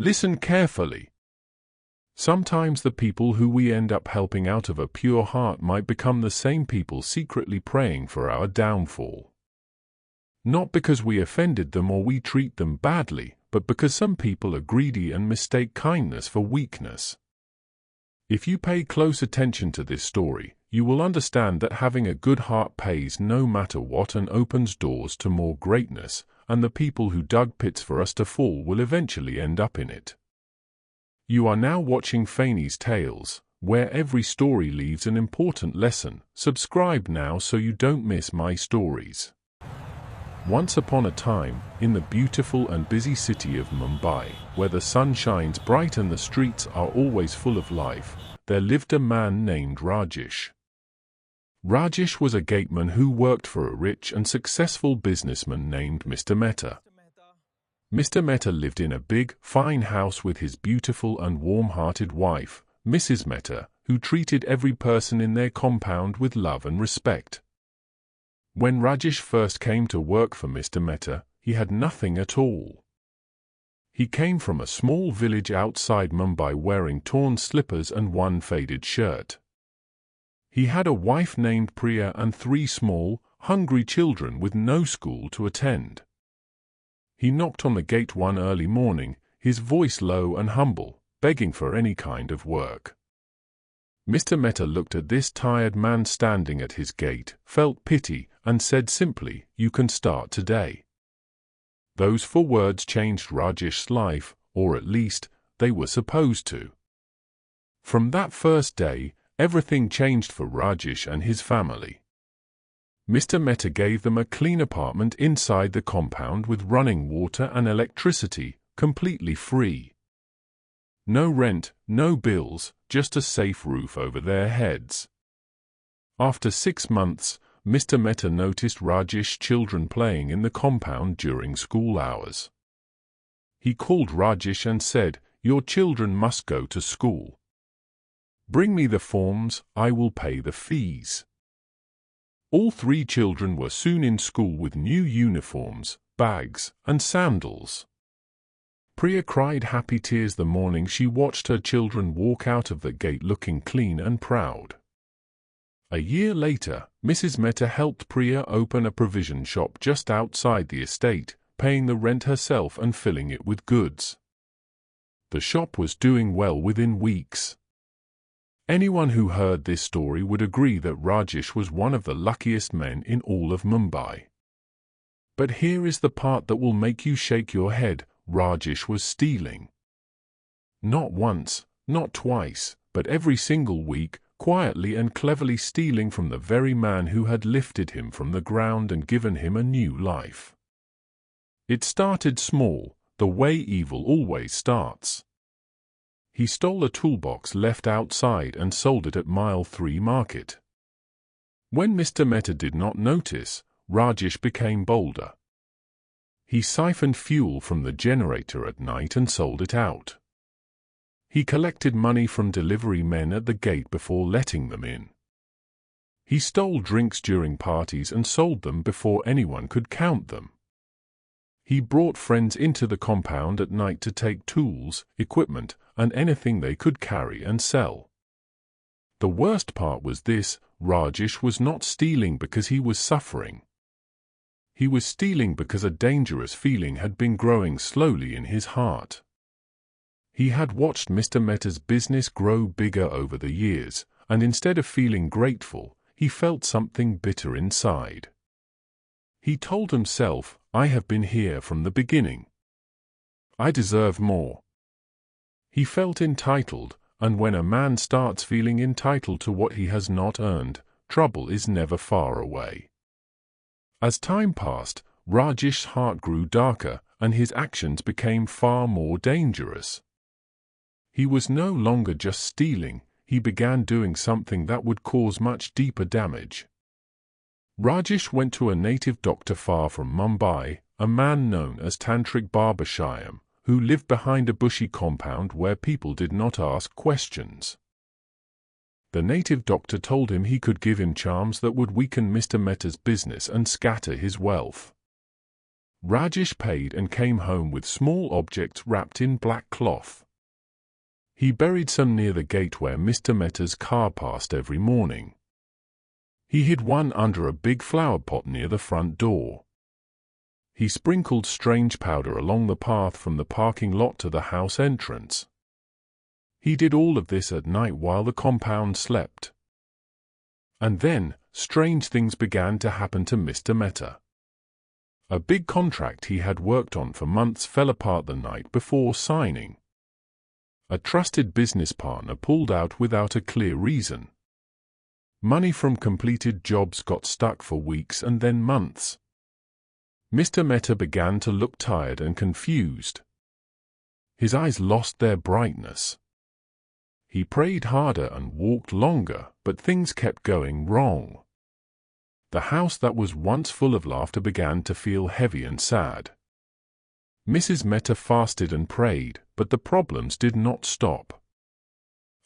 Listen carefully. Sometimes the people who we end up helping out of a pure heart might become the same people secretly praying for our downfall. Not because we offended them or we treat them badly, but because some people are greedy and mistake kindness for weakness. If you pay close attention to this story, you will understand that having a good heart pays no matter what and opens doors to more greatness, and the people who dug pits for us to fall will eventually end up in it. You are now watching Fanny's Tales, where every story leaves an important lesson. Subscribe now so you don't miss my stories. Once upon a time, in the beautiful and busy city of Mumbai, where the sun shines bright and the streets are always full of life, there lived a man named Rajesh. Rajesh was a gateman who worked for a rich and successful businessman named Mr. Mehta. Mr. Mehta lived in a big, fine house with his beautiful and warm-hearted wife, Mrs. Mehta, who treated every person in their compound with love and respect. When Rajesh first came to work for Mr. Mehta, he had nothing at all. He came from a small village outside Mumbai wearing torn slippers and one faded shirt. He had a wife named Priya and 3 small, hungry children with no school to attend. He knocked on the gate one early morning, his voice low and humble, begging for any kind of work. Mr. Mehta looked at this tired man standing at his gate, felt pity, and said simply, "You can start today." Those 4 words changed Rajesh's life, or at least, they were supposed to. From that first day, everything changed for Rajesh and his family. Mr. Mehta gave them a clean apartment inside the compound with running water and electricity, completely free. No rent, no bills, just a safe roof over their heads. After 6 months, Mr. Mehta noticed Rajesh's children playing in the compound during school hours. He called Rajesh and said, "Your children must go to school. Bring me the forms, I will pay the fees." All 3 children were soon in school with new uniforms, bags, and sandals. Priya cried happy tears the morning she watched her children walk out of the gate looking clean and proud. A year later, Mrs. Mehta helped Priya open a provision shop just outside the estate, paying the rent herself and filling it with goods. The shop was doing well within weeks. Anyone who heard this story would agree that Rajesh was one of the luckiest men in all of Mumbai. But here is the part that will make you shake your head: Rajesh was stealing. Not once, not twice, but every single week, quietly and cleverly stealing from the very man who had lifted him from the ground and given him a new life. It started small, the way evil always starts. He stole a toolbox left outside and sold it at Mile 3 Market. When Mr. Mehta did not notice, Rajesh became bolder. He siphoned fuel from the generator at night and sold it out. He collected money from delivery men at the gate before letting them in. He stole drinks during parties and sold them before anyone could count them. He brought friends into the compound at night to take tools, equipment, and anything they could carry and sell. The worst part was this: Rajesh was not stealing because he was suffering. He was stealing because a dangerous feeling had been growing slowly in his heart. He had watched Mr. Mehta's business grow bigger over the years, and instead of feeling grateful, he felt something bitter inside. He told himself, "I have been here from the beginning. I deserve more." He felt entitled, and when a man starts feeling entitled to what he has not earned, trouble is never far away. As time passed, Rajesh's heart grew darker, and his actions became far more dangerous. He was no longer just stealing, he began doing something that would cause much deeper damage. Rajesh went to a native doctor far from Mumbai, a man known as Tantric Baba Shyam, who lived behind a bushy compound where people did not ask questions. The native doctor told him he could give him charms that would weaken Mr. Mehta's business and scatter his wealth. Rajesh paid and came home with small objects wrapped in black cloth. He buried some near the gate where Mr. Mehta's car passed every morning. He hid one under a big flower pot near the front door. He sprinkled strange powder along the path from the parking lot to the house entrance. He did all of this at night while the compound slept. And then, strange things began to happen to Mr. Mehta. A big contract he had worked on for months fell apart the night before signing. A trusted business partner pulled out without a clear reason. Money from completed jobs got stuck for weeks and then months. Mr. Mehta began to look tired and confused. His eyes lost their brightness. He prayed harder and walked longer, but things kept going wrong. The house that was once full of laughter began to feel heavy and sad. Mrs. Mehta fasted and prayed, but the problems did not stop.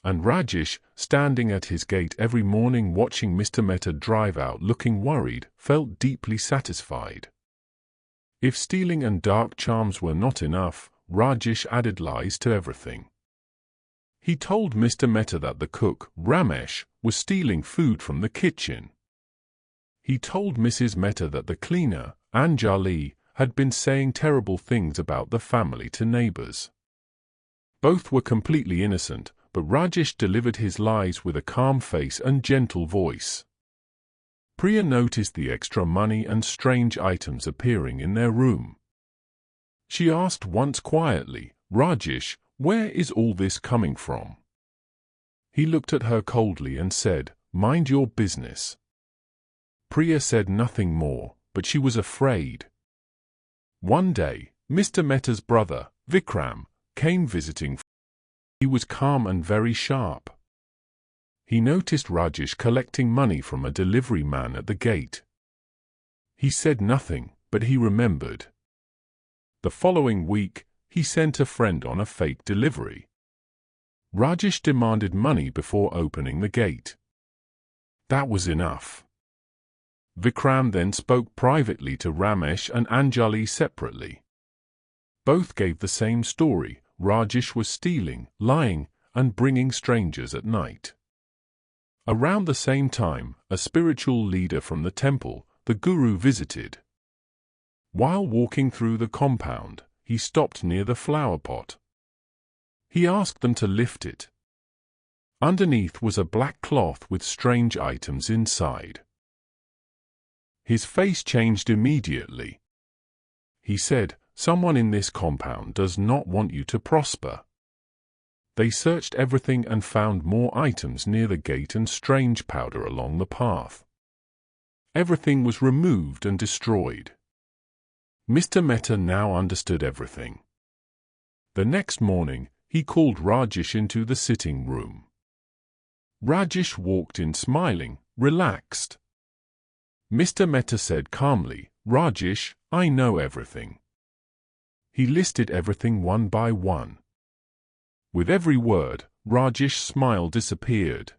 And Rajesh, standing at his gate every morning watching Mr. Mehta drive out looking worried, felt deeply satisfied. If stealing and dark charms were not enough, Rajesh added lies to everything. He told Mr. Mehta that the cook, Ramesh, was stealing food from the kitchen. He told Mrs. Mehta that the cleaner, Anjali, had been saying terrible things about the family to neighbors. Both were completely innocent, but Rajesh delivered his lies with a calm face and gentle voice. Priya noticed the extra money and strange items appearing in their room. She asked once quietly, "Rajesh, where is all this coming from?" He looked at her coldly and said, "Mind your business." Priya said nothing more, but she was afraid. One day, Mr. Mehta's brother, Vikram, came visiting. He was calm and very sharp. He noticed Rajesh collecting money from a delivery man at the gate. He said nothing, but he remembered. The following week, he sent a friend on a fake delivery. Rajesh demanded money before opening the gate. That was enough. Vikram then spoke privately to Ramesh and Anjali separately. Both gave the same story: Rajesh was stealing, lying, and bringing strangers at night. Around the same time, a spiritual leader from the temple, the Guru, visited. While walking through the compound, he stopped near the flower pot. He asked them to lift it. Underneath was a black cloth with strange items inside. His face changed immediately. He said, "Someone in this compound does not want you to prosper." They searched everything and found more items near the gate and strange powder along the path. Everything was removed and destroyed. Mr. Mehta now understood everything. The next morning, he called Rajesh into the sitting room. Rajesh walked in smiling, relaxed. Mr. Mehta said calmly, "Rajesh, I know everything." He listed everything one by one. With every word, Rajesh's smile disappeared.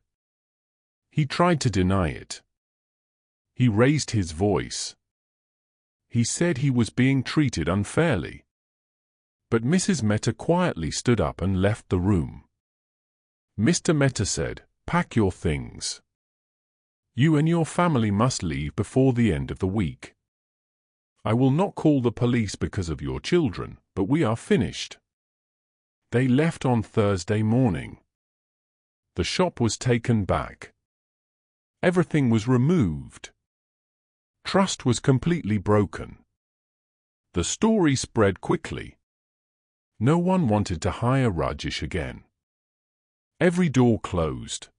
He tried to deny it. He raised his voice. He said he was being treated unfairly. But Mrs. Mehta quietly stood up and left the room. Mr. Mehta said, "Pack your things. You and your family must leave before the end of the week. I will not call the police because of your children, but we are finished." They left on Thursday morning. The shop was taken back. Everything was removed. Trust was completely broken. The story spread quickly. No one wanted to hire Rajesh again. Every door closed.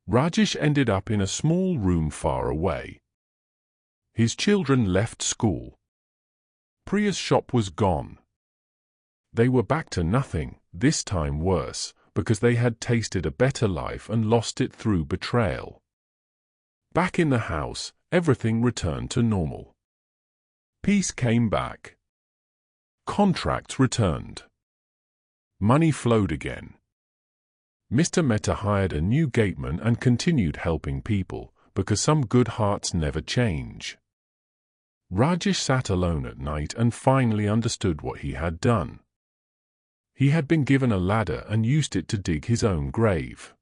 Rajesh ended up in a small room far away. His children left school. Priya's shop was gone. They were back to nothing, this time worse, because they had tasted a better life and lost it through betrayal. Back in the house, everything returned to normal. Peace came back. Contracts returned. Money flowed again. Mr. Mehta hired a new gateman and continued helping people, because some good hearts never change. Rajesh sat alone at night and finally understood what he had done. He had been given a ladder and used it to dig his own grave.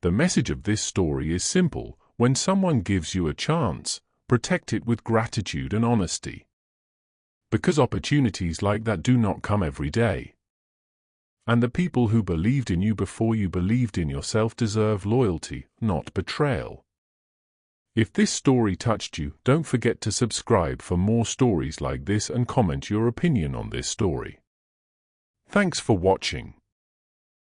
The message of this story is simple: when someone gives you a chance, protect it with gratitude and honesty. Because opportunities like that do not come every day. And the people who believed in you before you believed in yourself deserve loyalty, not betrayal. If this story touched you, don't forget to subscribe for more stories like this and comment your opinion on this story. Thanks for watching.